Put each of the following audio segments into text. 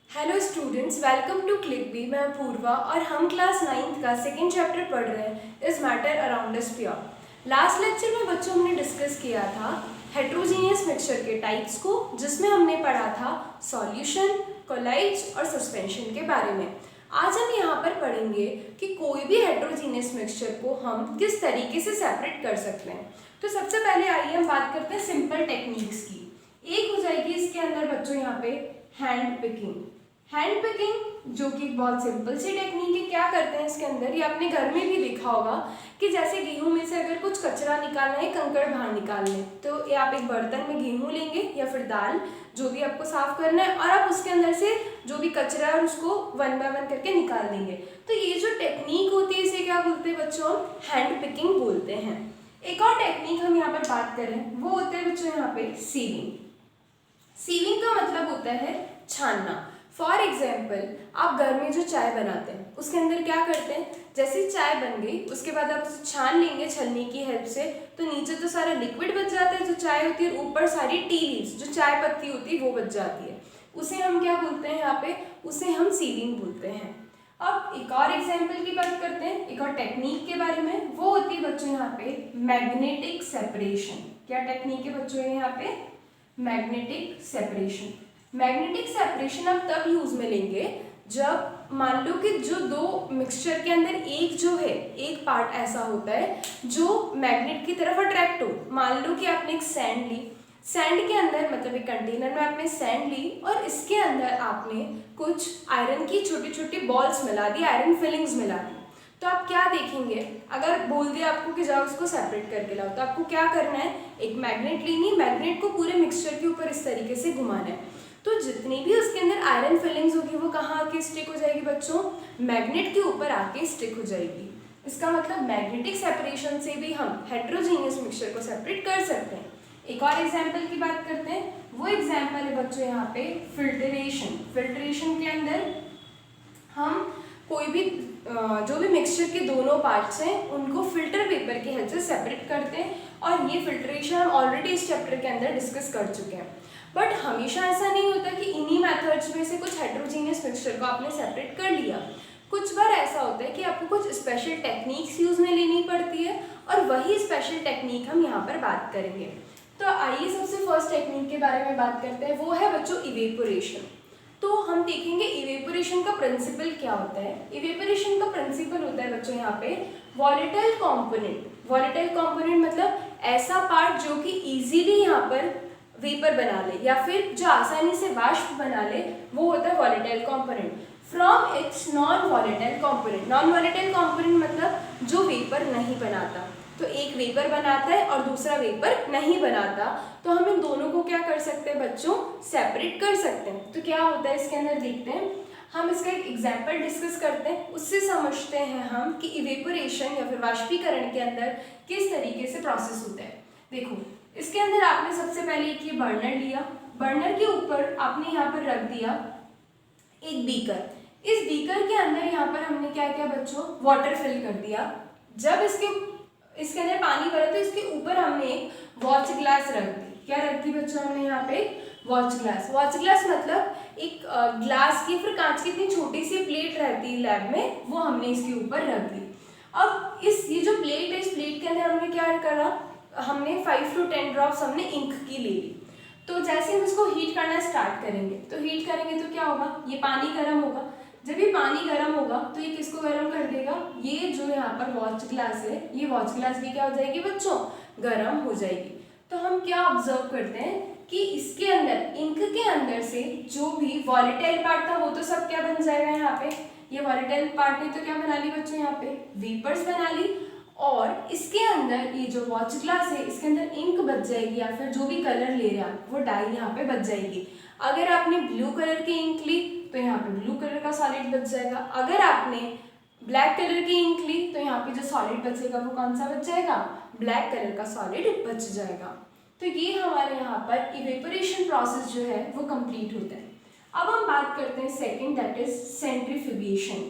Hello students, welcome to click B. मैं अपूर्वा और हम क्लास 9th का सेकेंड चैप्टर पढ़ रहे हैं इस matter around a sphere. Last lecture में बच्चों हमने डिस्कस किया था हेट्रोजीनियस मिक्सचर के टाइप्स को, जिसमें हमने पढ़ा था सॉल्यूशन, कोलाइड्स और सस्पेंशन के बारे में। आज हम यहाँ पर पढ़ेंगे कि कोई भी हेट्रोजीनियस मिक्सचर को हम किस तरीके से सेपरेट कर सकते हैं। तो सबसे पहले आइए हम बात करते हैं सिंपल टेक्निक्स की। एक हो जाएगी इसके अंदर बच्चों यहाँ पे हैंड पिकिंग। हैंड पिकिंग जो कि बहुत सिंपल सी टेक्निक है। क्या करते हैं इसके अंदर, ये आपने घर में भी देखा होगा कि जैसे गेहूं में से अगर कुछ कचरा निकालना है, कंकड़ बाहर निकालने, तो ये आप एक बर्तन में गेहूं लेंगे या फिर दाल, जो भी आपको साफ करना है, और आप उसके अंदर से जो भी कचरा है उसको वन बाय वन करके निकाल देंगे। तो ये जो टेक्निक होती है इसे क्या बोलते हैं बच्चों, हैंड पिकिंग बोलते हैं। एक और टेक्निक हम यहाँ पर बात करें वो होता है बच्चों यहाँ पे सीविंग। सीविंग का मतलब होता है छानना। फॉर एग्जाम्पल, आप घर में जो चाय बनाते हैं उसके अंदर क्या करते हैं, जैसे चाय बन गई उसके बाद आप उसे छान लेंगे छलनी की हेल्प से, तो नीचे तो सारा लिक्विड बच जाता है जो चाय होती है, ऊपर सारी टी लीव्स जो चाय पत्ती होती है वो बच जाती है। उसे हम क्या बोलते हैं यहाँ पे, उसे हम सीविंग बोलते हैं। अब एक और एग्जाम्पल की बात करते हैं, एक और टेक्निक के बारे में, वो होती है बच्चों यहाँ पे मैग्नेटिक सेपरेशन। क्या टेक्निक है बच्चों यहाँ पे, मैग्नेटिक सेपरेशन। मैग्नेटिक सेपरेशन आप तब यूज में लेंगे जब मान लो कि जो दो मिक्सचर के अंदर एक जो है, एक पार्ट ऐसा होता है जो मैग्नेट की तरफ अट्रैक्ट हो। मान लो कि आपने एक सैंड ली, सैंड के अंदर मतलब एक कंटेनर में आपने सैंड ली और इसके अंदर आपने कुछ आयरन की छोटी छोटी बॉल्स मिला दी, आयरन फिलिंग्स मिला दी। तो आप क्या देखेंगे, अगर बोल दिया आपको कि जाओ उसको सेपरेट करके लाओ, तो आपको क्या करना है, एक मैग्नेट लेनी, मैग्नेट को पूरे मिक्सचर के ऊपर इस तरीके से घुमाना है। तो जितनी भी उसके अंदर आयरन फिलिंग्स होगी वो कहाँ आके स्टिक हो जाएगी बच्चों, मैग्नेट के ऊपर आके स्टिक हो जाएगी। इसका मतलब मैग्नेटिक सेपरेशन से भी हम हेट्रोजीनियस मिक्सचर को सेपरेट कर सकते हैं। एक और एग्जाम्पल की बात करते हैं, वो एग्जाम्पल है बच्चों यहाँ पे फिल्ट्रेशन। फिल्ट्रेशन के अंदर हम कोई भी जो भी मिक्सचर के दोनों पार्ट्स हैं उनको फिल्टर पेपर की हेल्प से सेपरेट करते हैं, और ये फिल्ट्रेशन हम ऑलरेडी इस चैप्टर के अंदर डिस्कस कर चुके हैं। बट हमेशा ऐसा नहीं होता कि इन्हीं मेथड्स में से कुछ हेट्रोजीनियस मिक्सचर को आपने सेपरेट कर लिया। कुछ बार ऐसा होता है कि आपको कुछ स्पेशल टेक्निक्स यूज में लेनी पड़ती है, और वही स्पेशल टेक्निक हम यहाँ पर बात करेंगे। तो आइए सबसे फर्स्ट टेक्निक के बारे में बात करते हैं, वो है बच्चों इवेपोरेशन। तो हम देखेंगे इवेपोरेशन का प्रिंसिपल क्या होता है। इवेपोरेशन का प्रिंसिपल होता है बच्चों यहाँ पे वॉलेटाइल कंपोनेंट। वॉलेटाइल कंपोनेंट मतलब ऐसा पार्ट जो कि इजीली यहाँ पर वेपर बना ले या फिर जो आसानी से वाष्प बना ले, वो होता है volatile component from its non volatile component. Non volatile component मतलब जो वेपर नहीं बनाता। तो एक वेपर बनाता है और दूसरा वेपर नहीं बनाता, तो हम इन दोनों को क्या कर सकते हैं बच्चों, सेपरेट कर सकते हैं। तो क्या होता है इसके अंदर देखते हैं, हम इसका एक एग्जाम्पल डिस्कस करते हैं, उससे समझते हैं हम कि इवेपोरेशन या फिर वाष्पीकरण के अंदर किस तरीके से प्रोसेस होता है। देखो इसके अंदर आपने सबसे पहले एक ये बर्नर लिया, बर्नर के ऊपर आपने यहाँ पर रख दिया एक बीकर। इस बीकर के अंदर यहाँ पर हमने क्या किया बच्चों, वाटर फिल कर दिया। जब इसके अंदर पानी भरा तो इसके ऊपर हमने एक वॉच ग्लास रख दी। क्या रख दी बच्चों हमने यहाँ पे, वॉच ग्लास। वॉच ग्लास मतलब एक ग्लास की फिर कांच की इतनी छोटी सी प्लेट रहती है लैब में, वो हमने इसके ऊपर रख दी। अब ये जो प्लेट है, इस प्लेट के अंदर हमने क्या करा, हमने 5 to 10 ड्रॉप्स हमने इंक की ले ली। तो जैसे हम इसको हीट करना स्टार्ट करेंगे, तो हीट करेंगे तो क्या होगा, ये पानी गर्म होगा। जब ये पानी गर्म होगा तो ये किसको गर्म कर देगा, ये जो यहाँ पर वॉच ग्लास है, ये वॉच ग्लास भी क्या हो जाएगी बच्चों, गर्म हो जाएगी। तो हम क्या ऑब्जर्व करते हैं कि इसके अंदर इंक के अंदर से जो भी वॉलेटाइल पार्ट था वो तो सब क्या बन जाएगा, यहाँ पे ये वॉलेटाइल पार्ट ने तो क्या बना ली बच्चों, यहाँ पे वेपर्स बना ली। और इसके अंदर ये जो वॉच ग्लास है इसके अंदर इंक बच जाएगी, या फिर जो भी कलर ले रहे हैं वो डाई यहाँ पे बच जाएगी। अगर आपने ब्लू कलर की इंक ली तो यहाँ पे ब्लू कलर का सॉलिड बच जाएगा। अगर आपने ब्लैक कलर की इंक ली तो यहाँ पे जो सॉलिड बचेगा वो कौन सा बच जाएगा, ब्लैक कलर का सॉलिड बच जाएगा। तो ये हमारे यहाँ पर इवेपोरेशन प्रोसेस जो है वो कंप्लीट होता है। अब हम बात करते हैं second, that is centrifugation.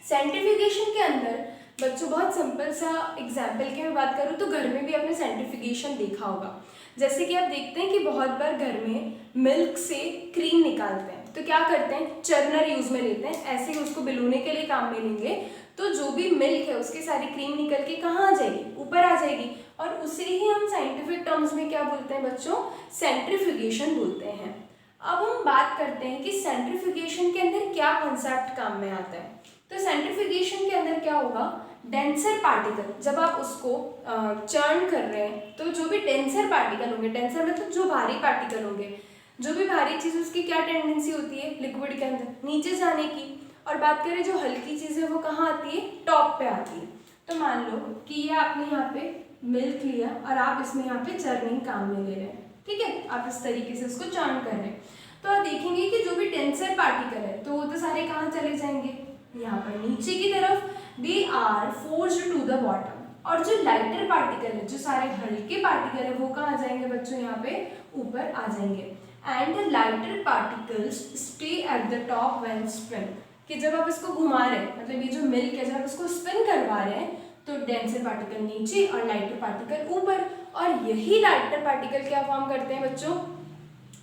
Centrifugation के अंदर बच्चों बहुत सिंपल सा एग्जाम्पल की मैं बात करूँ तो घर में भी आपने सेंट्रीफ्यूगेशन देखा होगा। जैसे कि आप देखते हैं कि बहुत बार घर में मिल्क से क्रीम निकालते हैं, तो क्या करते हैं, चर्नर यूज में लेते हैं, ऐसे ही उसको बिलूने के लिए काम में लेंगे। तो जो भी मिल्क है उसकी सारी क्रीम निकल के कहाँ आ जाएगी, ऊपर आ जाएगी, और उसे ही हम साइंटिफिक टर्म्स में क्या बोलते हैं बच्चों, सेंट्रीफ्यूगेशन बोलते हैं। अब हम बात करते हैं कि सेंट्रीफ्यूगेशन के अंदर क्या कॉन्सेप्ट काम में आता है। तो सेंट्रीफ्यूगेशन के अंदर क्या होगा, डेंसर पार्टिकल, जब आप उसको चर्न कर रहे हैं तो जो भी डेंसर पार्टिकल होंगे, डेंसर मतलब जो भारी पार्टिकल होंगे, जो भी भारी चीज़ उसकी क्या टेंडेंसी होती है लिक्विड के अंदर, नीचे जाने की। और बात करें जो हल्की चीज़ है वो कहाँ आती है, टॉप पे आती है। तो मान लो कि ये आपने यहाँ पे मिल्क लिया और आप इसमें यहाँ पे चर्निंग काम में ले रहे हैं, ठीक है, आप इस तरीके से उसको चर्न कर रहे हैं। तो आप देखेंगे कि जो भी डेंसर पार्टिकल है तो वो तो सारे कहाँ चले जाएंगे, यहाँ पर नीचे की तरफ, they are forced to the bottom. और जो लाइटर पार्टिकल है, जो सारे हल्के पार्टिकल है, वो कहाँ आ जाएंगे बच्चों, यहाँ पे ऊपर आ जाएंगे। And the lighter particles stay at the top when spin, कि जब आप इसको घुमा रहे हैं, मतलब ये जो मिल्क है जब आप इसको स्पिन करवा रहे हैं तो डेंसर पार्टिकल नीचे और लाइटर पार्टिकल ऊपर। और यही लाइटर पार्टिकल क्या फॉर्म करते हैं बच्चों,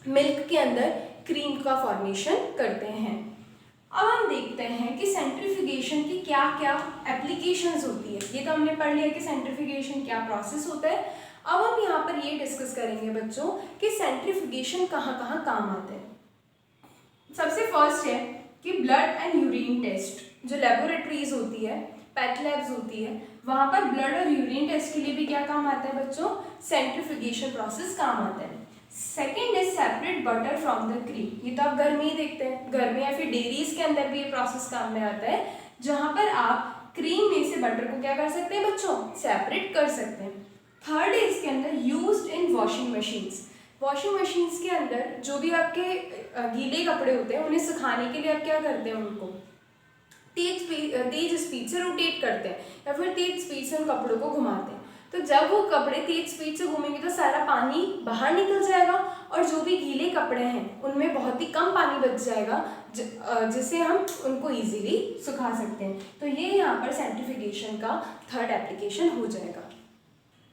मिल्क के अंदर क्रीम का फॉर्मेशन करते हैं। अब हम देखते हैं कि सेंट्रीफ्यूगेशन की क्या क्या एप्लीकेशंस होती है। ये तो हमने पढ़ लिया कि सेंट्रीफ्यूगेशन क्या प्रोसेस होता है। अब हम यहाँ पर ये डिस्कस करेंगे बच्चों कि सेंट्रीफ्यूगेशन कहाँ कहाँ काम आता है। सबसे फर्स्ट है कि ब्लड एंड यूरिन टेस्ट, जो लेबोरेटरीज होती है, पैथ लैब्स होती है, वहाँ पर ब्लड और यूरिन टेस्ट के लिए भी क्या काम आता है बच्चों, सेंट्रीफ्यूगेशन प्रोसेस काम आता है। Second is separate butter from the cream, ये तो आप घर में ही देखते हैं, घर में या फिर डेयरीज के अंदर भी ये प्रोसेस काम में आता है, जहाँ पर आप क्रीम में से बटर को क्या कर सकते हैं बच्चों, सेपरेट कर सकते हैं। थर्ड है इसके अंदर used in washing machines, washing machines के अंदर जो भी आपके गीले कपड़े होते हैं उन्हें सुखाने के लिए आप क्या करते हैं, उनको तेज स्पीड से रोटेट करते हैं या फिर तेज स्पीड से उन कपड़ों को घुमाते हैं। तो जब वो कपड़े तेज स्पीड से घूमेंगे तो सारा पानी बाहर निकल जाएगा और जो भी गीले कपड़े हैं उनमें बहुत ही कम पानी बच जाएगा, जिससे हम उनको इजीली सुखा सकते हैं। तो ये यहाँ पर सेंट्रीफ्यूगेशन का थर्ड एप्लीकेशन हो जाएगा।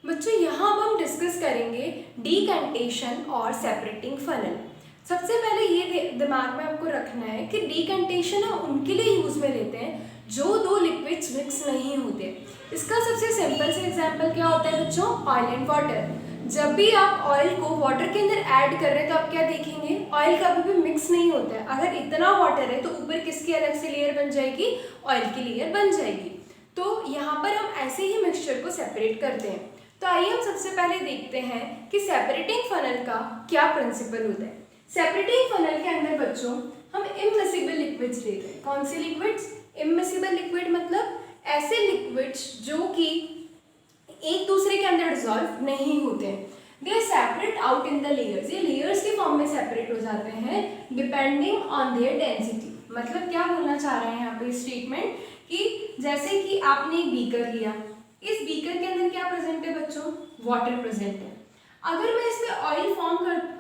बच्चों यहाँ अब हम डिस्कस करेंगे डीकैंटेशन और सेपरेटिंग फनल। सबसे पहले ये दिमाग में आपको रखना है कि डीकैंटेशन हम उनके लिए यूज में लेते हैं जो दो लिक्विड्स मिक्स नहीं होते। इसका सबसे सिंपल से एग्जांपल क्या होता है बच्चों, ऑयल एंड वाटर। जब भी आप ऑयल को वाटर के अंदर ऐड कर रहे हैं तो आप क्या देखेंगे, ऑयल कभी भी मिक्स नहीं होता है। अगर इतना वाटर है तो ऊपर किसकी अलग से लेयर बन जाएगी, ऑयल की लेयर बन जाएगी। तो यहाँ पर हम ऐसे ही मिक्सचर को सेपरेट करते हैं। तो आइए हम सबसे पहले देखते हैं कि सेपरेटिंग फनल का क्या प्रिंसिपल होता है। सेपरेटिंग फनल के अंदर बच्चों हम इममिसिबल लिक्विड्स लेते हैं। कौन से लिक्विड्स, इममिसिबल लिक्विड मतलब ऐसे लिक्विड्स जो कि एक दूसरे के अंदर डिसॉल्व नहीं होते हैं। They are separate out in the layers, ये लेयर्स के फॉर्म में सेपरेट हो जाते हैं डिपेंडिंग ऑन देयर डेंसिटी। मतलब क्या बोलना चाह रहे हैं यहाँ पे स्टेटमेंट कि जैसे कि आपने एक बीकर लिया, इस बीकर के अंदर क्या प्रेजेंट है बच्चों, वाटर प्रेजेंट है। अगर मैं इसमें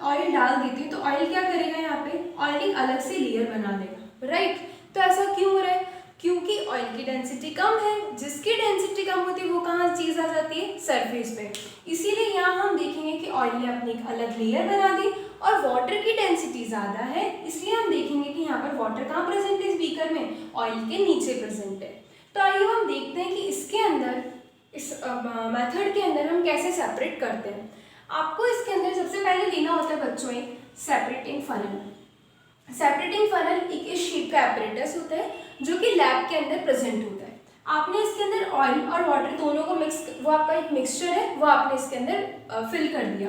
ऑयल डाल देती हूँ तो ऑयल क्या करेगा, यहाँ पे ऑयल एक अलग से लेयर बना देगा, राइट। तो ऐसा क्यों हो रहा है, क्योंकि ऑयल की डेंसिटी कम है, जिसकी डेंसिटी कम होती है वो कहाँ चीज आ जाती है, सरफेस पे। इसीलिए यहाँ हम देखेंगे कि ऑयल ने अपनी एक अलग लेयर बना दी और वाटर की डेंसिटी ज्यादा है, इसलिए हम देखेंगे कि यहाँ पर वाटर कहाँ प्रेजेंट है, इस बीकर में ऑयल के नीचे प्रेजेंट है। तो आइए हम देखते हैं कि इसके अंदर, इस मेथड के अंदर हम कैसे सेपरेट करते हैं। आपको इसके अंदर सबसे पहले लेना होता है बच्चों एक सेपरेटिंग फनल। सेपरेटिंग फनल एक इस शेप का एपरेटस होता है जो कि लैब के अंदर प्रेजेंट होता है। आपने इसके अंदर ऑयल और वाटर दोनों को मिक्स, वो आपका एक मिक्सचर है, वो आपने इसके अंदर फिल कर दिया।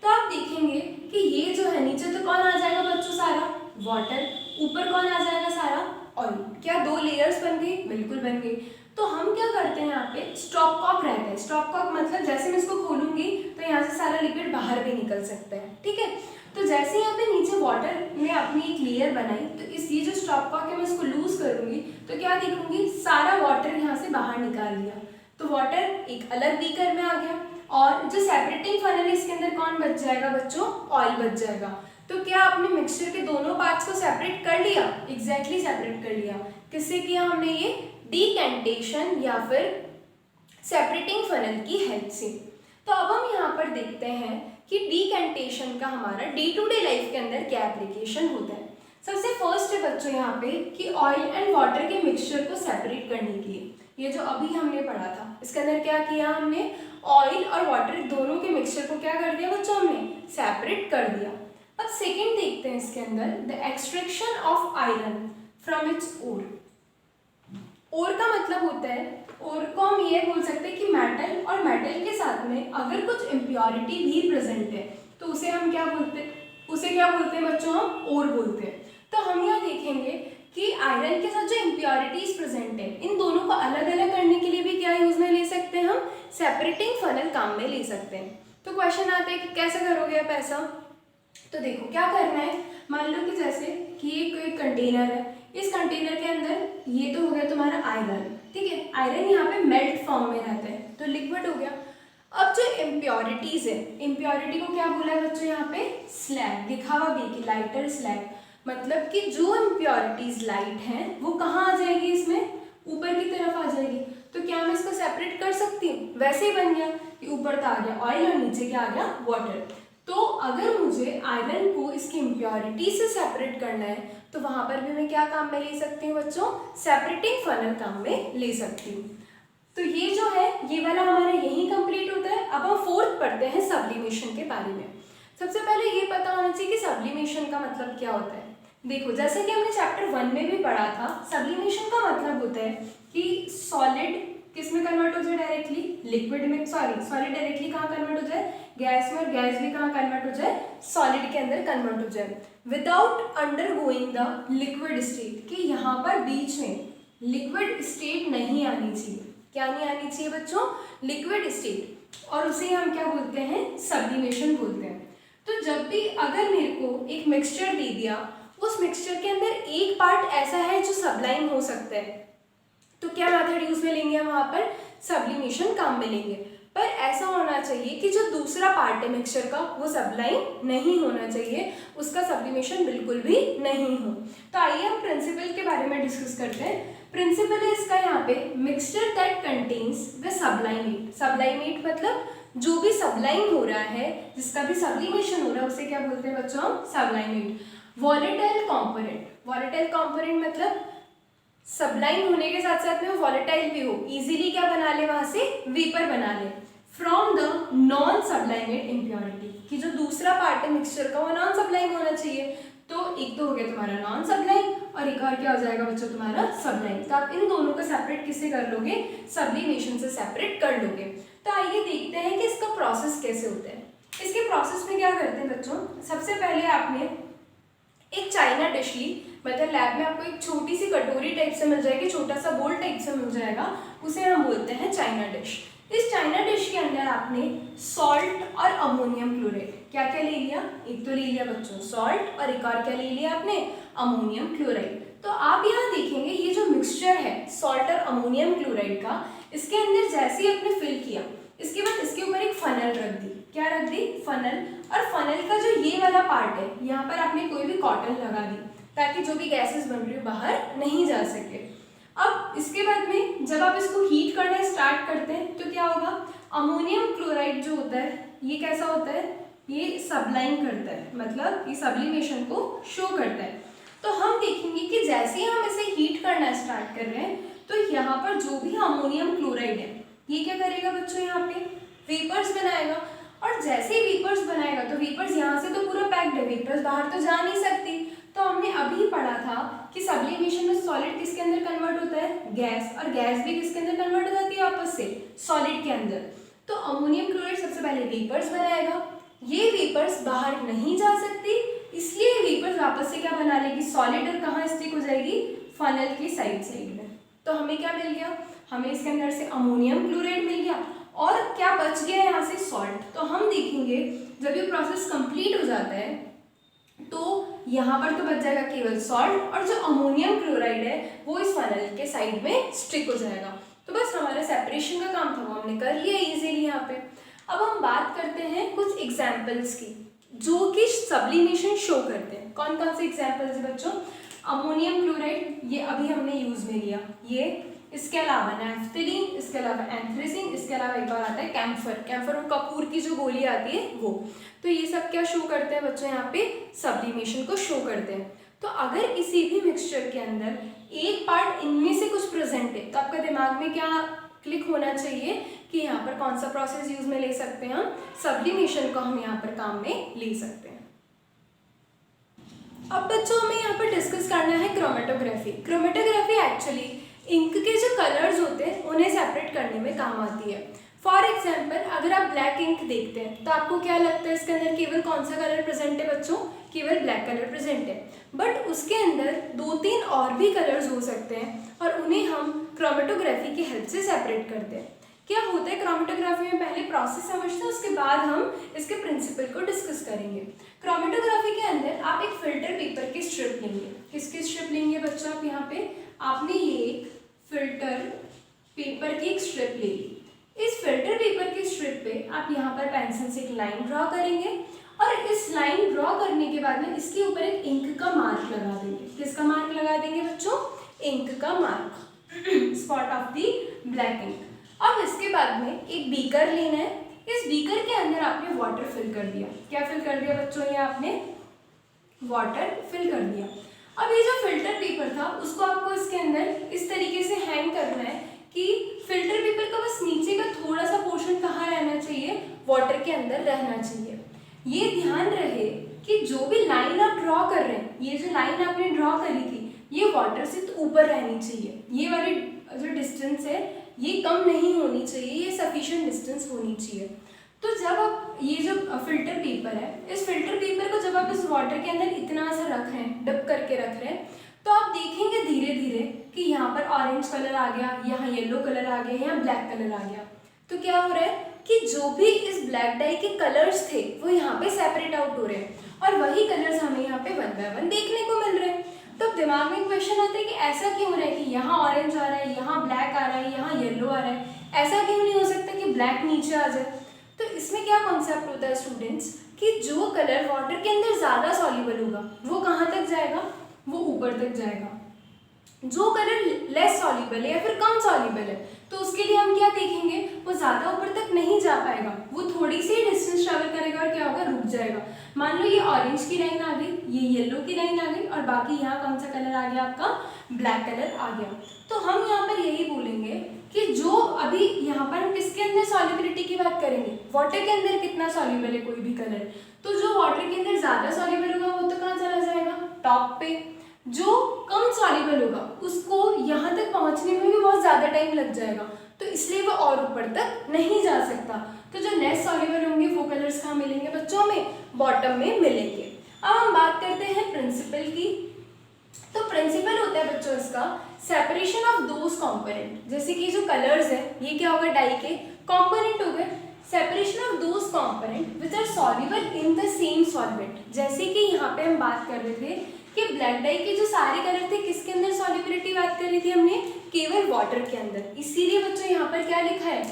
तो आप देखेंगे कि ये जो है नीचे तो कौन आ जाएगा बच्चों, सारा वाटर, ऊपर कौन आ जाएगा, सारा ऑयल। क्या दो लेयर्स बन गई, बिल्कुल बन गई। तो हम क्या करते हैं, यहाँ पे स्टॉप कॉक रहता है। स्टॉप कॉक मतलब जैसे मैं इसको खोलूंगी तो यहाँ से सारा लिक्विड बाहर भी निकल सकता है, ठीक है। तो जैसे यहाँ पे नीचे वाटर में अपनी एक लेयर बनाई तो इस ये जो स्टॉप कॉक है मैं इसको लूज करूंगी तो क्या देखूंगी, सारा वाटर यहाँ से बाहर निकाल लिया। तो वाटर एक अलग बीकर में आ गया और जो सेपरेटिंग फनल है इसके अंदर कौन बच जाएगा बच्चों, ऑयल बच जाएगा। तो क्या आपने मिक्सचर के दोनों पार्ट्स को सेपरेट कर लिया, एग्जैक्टली सेपरेट कर लिया। किससे किया हमने ये, डीकैंटेशन या फिर सेपरेटिंग फनल की हेल्प से। तो अब हम यहाँ पर देखते हैं कि डीकैंटेशन का हमारा डे टू डे लाइफ के अंदर क्या एप्लीकेशन होता है। सबसे फर्स्ट है बच्चों यहाँ पे कि ऑयल एंड वाटर के मिक्सचर को सेपरेट करने के लिए, ये जो अभी हमने पढ़ा था इसके अंदर क्या किया हमने, ऑयल और वाटर दोनों के मिक्सचर को क्या कर दिया बच्चों, हमने सेपरेट कर दिया। अब सेकंड देखते हैं इसके अंदर, the extraction of iron from its ore. Ore का मतलब होता है, ओर को हम ये बोल सकते हैं कि मेटल, और मेटल के साथ में अगर कुछ इम्प्योरिटी भी प्रेजेंट है तो उसे हम क्या बोलते हैं, उसे क्या बोलते हैं बच्चों, हम ओर बोलते हैं। तो हम यहाँ देखेंगे कि आयरन के साथ जो इम्प्योरिटीज प्रेजेंट है इन दोनों को अलग अलग करने के लिए भी क्या यूज में ले सकते हैं, हम सेपरेटिंग फनल काम में ले सकते हैं। तो क्वेश्चन आता है कि कैसे करोगे आप ऐसा, तो देखो क्या करना है, मान लो कि जैसे कि ये कोई कंटेनर है, इस कंटेनर के अंदर ये तो हो गया तुम्हारा आयरन, ठीक है, आयरन यहाँ पे मेल्ट फॉर्म में रहता है तो लिक्विड हो गया। अब जो इम्प्योरिटीज है, इम्प्योरिटी को क्या बोला है बच्चों यहाँ पे, स्लैग, लिखा हुआ भी कि लाइटर स्लैग, मतलब कि जो इम्प्योरिटीज लाइट हैं वो कहाँ आ जाएगी, इसमें ऊपर की तरफ आ जाएगी। तो क्या मैं इसको सेपरेट कर सकती हूँ, वैसे ही बन गया कि ऊपर तो आ गया ऑयल और नीचे क्या आ गया वाटर। तो अगर मुझे आयरन को इसकी इम्प्योरिटी से सेपरेट करना है तो वहां पर भी मैं क्या काम में ले सकती हूँ बच्चों, सेपरेटिंग फनल काम में ले सकती हूँ। तो ये जो है ये वाला हमारा यही कंप्लीट होता है। अब हम फोर्थ पढ़ते हैं सब्लिमेशन के बारे में। सबसे पहले ये पता होना चाहिए कि सब्लिमेशन का मतलब क्या होता है। देखो जैसे कि हमने चैप्टर 1 में भी पढ़ा था, सब्लिमेशन का मतलब होता है कि सॉलिड किस में कन्वर्ट हो जाए, डायरेक्टली लिक्विड में, सॉलिड डायरेक्टली कहाँ कन्वर्ट हो जाए, गैस में, और गैस भी कहाँ कन्वर्ट हो जाए, सॉलिड के अंदर कन्वर्ट हो जाए, without undergoing the liquid state, कि यहाँ पर बीच में लिक्विड स्टेट नहीं आनी चाहिए। क्या नहीं आनी चाहिए बच्चों, लिक्विड स्टेट, और उसे हम क्या बोलते हैं, सब्लिमेशन बोलते हैं। तो जब भी अगर मेरे को एक मिक्सचर दे दिया, उस मिक्सचर के अंदर एक पार्ट ऐसा है जो सब्लाइम हो सकता है, तो क्या मेथड यूज में लेंगे हम वहाँ पर, सब्लिमेशन काम में लेंगे। पर ऐसा होना चाहिए कि जो दूसरा पार्ट है मिक्सचर का वो सब्लाइम नहीं होना चाहिए, उसका सब्लिमेशन बिल्कुल भी नहीं हो। तो आइए हम प्रिंसिपल के बारे में डिस्कस करते हैं। प्रिंसिपल है इसका यहाँ पे, मिक्सचर दैट कंटेन्स द सब्लाइमेट। सब्लाइमेट मतलब जो भी सब्लाइम हो रहा है, जिसका भी सब्लिमेशन हो रहा है, उसे क्या बोलते हैं बच्चों, सब्लाइमेट। वॉलेटाइल कॉम्पोनेंट, वॉलेटाइल कॉम्पोनेंट मतलब सब्लाइम होने के साथ साथ में वो वॉलेटाइल भी हो, इजीली क्या बना ले, वहां से वेपर बना ले, फ्रॉम द नॉन सब्लाइमेट इम्प्योरिटी, कि जो दूसरा पार्ट है मिक्सचर का वो नॉन सब्लाइम होना चाहिए। तो एक तो हो गया तुम्हारा नॉन सब्लाइम, और एक और क्या हो जाएगा बच्चों तुम्हारा सब्लाइम। तो आप इन दोनों को सेपरेट किससे कर लोगे, सब्लिमेशन से सेपरेट कर लोगे। तो आइए देखते हैं कि इसका प्रोसेस कैसे होता है। इसके प्रोसेस में क्या करते हैं बच्चों, सबसे पहले आपने एक चाइना डिश ली, मतलब लैब में आपको एक छोटी सी कटोरी टाइप से मिल जाएगी, छोटा सा बोल टाइप से मिल जाएगा, उसे हम बोलते हैं चाइना डिश। इस चाइना डिश के अंदर आपने सॉल्ट और अमोनियम क्लोराइड, क्या क्या ले लिया, एक तो ले लिया बच्चों सॉल्ट, और एक और क्या ले लिया आपने, अमोनियम क्लोराइड। तो आप यहाँ देखेंगे ये जो मिक्सचर है सॉल्ट और अमोनियम क्लोराइड का, इसके अंदर जैसे ही आपने फिल किया, इसके बाद इसके ऊपर एक फनल रख दी, क्या रख दी, फनल। और फनल का जो ये वाला पार्ट है, यहाँ पर आपने कोई भी कॉटन लगा दी ताकि जो भी गैसेस बन रही हो बाहर नहीं जा सके। अब इसके बाद में जब आप इसको हीट करना स्टार्ट करते हैं तो क्या होगा, अमोनियम क्लोराइड जो होता है ये कैसा होता है, ये सब्लाइम करता है, मतलब ये सब्लिमेशन को शो करता है। तो हम देखेंगे कि जैसे ही हम इसे हीट करना स्टार्ट कर रहे हैं तो यहाँ पर जो भी अमोनियम क्लोराइड है ये क्या करेगा बच्चों, यहाँ पे वेपर्स बनाएगा, और जैसे ही वेपर्स बनाएगा तो वेपर्स यहाँ से तो पूरा पैक्ड है, वेपर्स बाहर तो जा नहीं सकती। तो हमने अभी पढ़ा था कि सब्लिमेशन में सॉलिड किसके अंदर कन्वर्ट होता है, गैस, और गैस भी किसके अंदर कन्वर्ट हो जाती है आपस से, सॉलिड के अंदर। तो अमोनियम क्लोराइड सबसे पहले वेपर्स बनाएगा, ये वेपर्स बाहर नहीं जा सकती, इसलिए वेपर्स वापस से क्या बना लेगी, सॉलिड, और कहाँ स्टिक हो जाएगी, फनल की साइड में। तो हमें क्या मिल गया, हमें इसके अंदर से अमोनियम क्लोराइड मिल गया, और क्या बच गया यहाँ से, सॉल्ट। तो हम देखेंगे जब ये प्रोसेस कंप्लीट हो जाता है तो यहाँ पर तो बच जाएगा केवल सॉल्ट, और जो अमोनियम क्लोराइड है वो इस फनल के साइड में स्टिक हो जाएगा। तो बस हमारा सेपरेशन का काम था वो हमने कर लिया इजीली यहाँ पे। अब हम बात करते हैं कुछ एग्जाम्पल्स की जो कि सब्लिमेशन शो करते हैं। कौन कौन से एग्जाम्पल्स है बच्चों, अमोनियम क्लोराइड ये अभी हमने यूज में लिया, ये, इसके अलावा नैफ्थलीन, इसके अलावा एंथ्रेसिन, इसके अलावा एक बार आता है कैम्फर, कैम्फर और कपूर की जो गोली आती है वो। तो ये सब क्या शो करते हैं बच्चों, यहाँ पे सब्लिमेशन को शो करते हैं। तो अगर किसी भी मिक्सचर के अंदर एक पार्ट इनमें से कुछ प्रेजेंट है तो आपका दिमाग में क्या क्लिक होना चाहिए कि यहाँ पर कौन सा प्रोसेस यूज में ले सकते हैं हम, सब्लिमेशन को हम यहाँ पर काम में ले सकते हैं। अब बच्चों हमें यहाँ पर डिस्कस करना है क्रोमेटोग्राफी। क्रोमेटोग्राफी एक्चुअली इंक के जो कलर्स होते हैं उन्हें सेपरेट करने में काम आती है। फॉर एग्जाम्पल अगर आप ब्लैक इंक देखते हैं तो आपको क्या लगता है इसके अंदर केवल कौन सा कलर प्रेजेंट है बच्चों, केवल ब्लैक कलर प्रेजेंट है। बट उसके अंदर 2-3 और भी कलर्स हो सकते हैं और उन्हें हम क्रोमेटोग्राफी की हेल्प से सेपरेट करते हैं। क्या होता है क्रोमेटोग्राफी में, पहले प्रोसेस समझते हैं उसके बाद हम इसके प्रिंसिपल को डिस्कस करेंगे। क्रोमेटोग्राफी के अंदर आप एक फिल्टर पेपर की स्ट्रिप लेंगे। किसकी स्ट्रिप लेंगे बच्चों आप, यहाँ पे आपने ये एक फिल्टर पेपर की एक स्ट्रिप ले ली। इस फिल्टर पेपर की स्ट्रिप पे आप यहाँ पर पेंसिल से एक लाइन ड्रॉ करेंगे और इस लाइन ड्रॉ करने के बाद में इसके ऊपर एक इंक का मार्क लगा देंगे। किसका मार्क लगा देंगे बच्चों, इंक का mark, spot of the black ink. अब इसके बाद में एक बीकर लेना है। इस बीकर के अंदर आपने वाटर फिल कर दिया। क्या फिल कर दिया बच्चों, ये आपने वाटर फिल कर दिया। अब ये जो फिल्टर पेपर था उसको आपको इसके अंदर इस तरीके से हैंग करना है कि फिल्टर पेपर का बस नीचे का थोड़ा सा पोर्शन कहाँ रहना चाहिए, वाटर के अंदर रहना चाहिए। ये ध्यान रहे कि जो भी लाइन आप ड्रॉ कर रहे हैं, ये जो लाइन आपने ड्रॉ करी थी ये वाटर से तो ऊपर रहनी चाहिए। ये वाली जो डिस्टेंस है ये कम नहीं होनी चाहिए, ये सफिशिएंट डिस्टेंस होनी चाहिए। तो जब आप ये जो फिल्टर पेपर है, इस फिल्टर पेपर को जब आप इस वाटर के अंदर इतना सा रख रहे हैं, डब करके रख रहे हैं, तो आप देखेंगे धीरे धीरे कि यहाँ पर ऑरेंज कलर आ गया, यहाँ येलो कलर आ गया, यहाँ ब्लैक कलर आ गया। तो क्या हो रहा है कि जो भी इस ब्लैक डाई के कलर्स थे वो यहाँ पे सेपरेट आउट हो रहे हैं और वही कलर्स हमें यहाँ पे 1 बाय 1 देखने को मिल रहे हैं। तो दिमाग में क्वेश्चन आता है कि ऐसा क्यों हो रहा है कि यहाँ ऑरेंज आ रहा है, यहाँ ब्लैक आ रहा है, यहाँ येलो आ रहा है, ऐसा क्यों नहीं हो सकता कि ब्लैक नीचे आ जाए। तो इसमें क्या कॉन्सेप्ट होता है स्टूडेंट्स कि जो कलर वाटर के अंदर ज़्यादा सॉल्युबल होगा वो कहाँ तक जाएगा, वो ऊपर तक जाएगा। जो कलर लेस सॉल्युबल है या फिर कम सॉल्युबल है तो उसके लिए हम क्या देखेंगे, वो ज़्यादा ऊपर तक नहीं जा पाएगा, वो थोड़ी सी डिस्टेंस ट्रैवल करेगा और क्या होगा, रुक जाएगा। मान लो ये ऑरेंज की लाइन आ गई, ये येलो की लाइन आ गई और बाकी यहाँ कौन सा कलर आ गया, आपका ब्लैक कलर आ गया। तो हम यहाँ पर यही बोलेंगे कि जो अभी यहाँ पर हम किसके अंदर सॉल्युबिलिटी की बात करेंगे, वाटर के अंदर कितना सॉल्युबल है कोई भी कलर, तो जो वाटर के अंदर ज़्यादा सॉल्युबल होगा वो तो कहाँ चला जाएगा, टॉप पे। जो कम सॉल्युबल होगा उसको यहाँ तक पहुँचने में भी बहुत ज़्यादा टाइम लग जाएगा, तो इसलिए वो और ऊपर तक नहीं जा सकता। तो जो लेस सॉल्युबल होंगे वो कलर्स कहाँ मिलेंगे बच्चों में, बॉटम में मिलेंगे। अब हम बात करते हैं प्रिंसिपल की। तो प्रिंसिपल होता है बच्चों इसका सेपरेशन ऑफ दोज कॉम्पोनेंट। जैसे कि जो कलर्स है ये क्या होगा, डाई के कॉम्पोनेंट हो गए। Separation of those component which are soluble in the same solvent. जैसे कि यहाँ पे हम बात कर रहे थे कि ब्लैक डाई के जो सारे कलर थे किसके अंदर सॉल्युबिलिटी बात कर रही थी हमने, केवल वाटर के अंदर। इसीलिए बच्चों यहाँ पर क्या लिखा है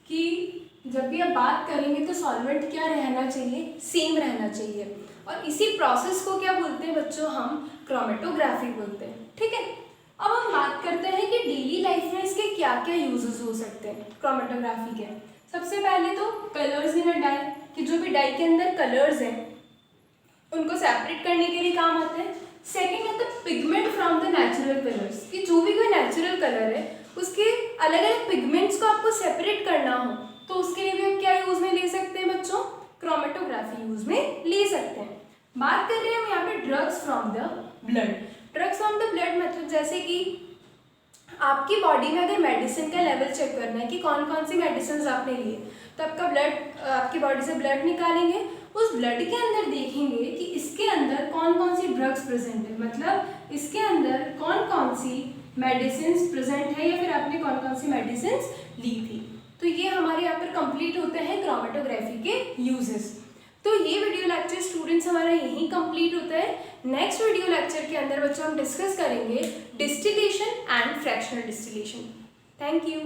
कि जब भी आप बात करेंगे तो सॉल्वेंट क्या रहना चाहिए, सेम रहना चाहिए। और इसी प्रोसेस को क्या बोलते हैं बच्चों, हम क्रोमेटोग्राफी बोलते हैं। ठीक है, अब हम बात करते हैं कि डेली लाइफ में इसके क्या क्या यूजेस हो सकते हैं क्रोमेटोग्राफी के। सबसे पहले तो कलर्स इन अ डाई, कि जो भी डाई के अंदर कलर्स हैं उनको सेपरेट करने के लिए काम आते हैं। सेकेंड है the pigment from the natural colours, कि जो भी कोई नेचुरल कलर है उसके अलग अलग पिगमेंट्स को आपको सेपरेट करना हो तो उसके लिए भी आप क्या यूज में ले सकते हैं बच्चों, क्रोमेटोग्राफी यूज में ले सकते हैं। बात कर रहे हैं हम यहाँ पे drugs from the blood. Drugs from the blood मतलब जैसे कि आपकी बॉडी में अगर मेडिसिन का लेवल चेक करना है कि कौन कौन सी मेडिसिन आपने लिए, तो आपका ब्लड, आपकी बॉडी से ब्लड निकालेंगे, उस ब्लड के अंदर देखेंगे कि इसके अंदर कौन कौन सी ड्रग्स प्रेजेंट है, मतलब इसके अंदर कौन कौन सी मेडिसिन प्रेजेंट है या फिर आपने कौन कौन सी मेडिसिन ली थी। तो ये हमारे यहाँ पर कंप्लीट होते हैं क्रोमेटोग्राफी के यूजेस। तो ये वीडियो लेक्चर स्टूडेंट्स हमारा यहीं कंप्लीट होता है। नेक्स्ट वीडियो लेक्चर के अंदर बच्चों हम डिस्कस करेंगे distillation and fractional distillation. Thank you.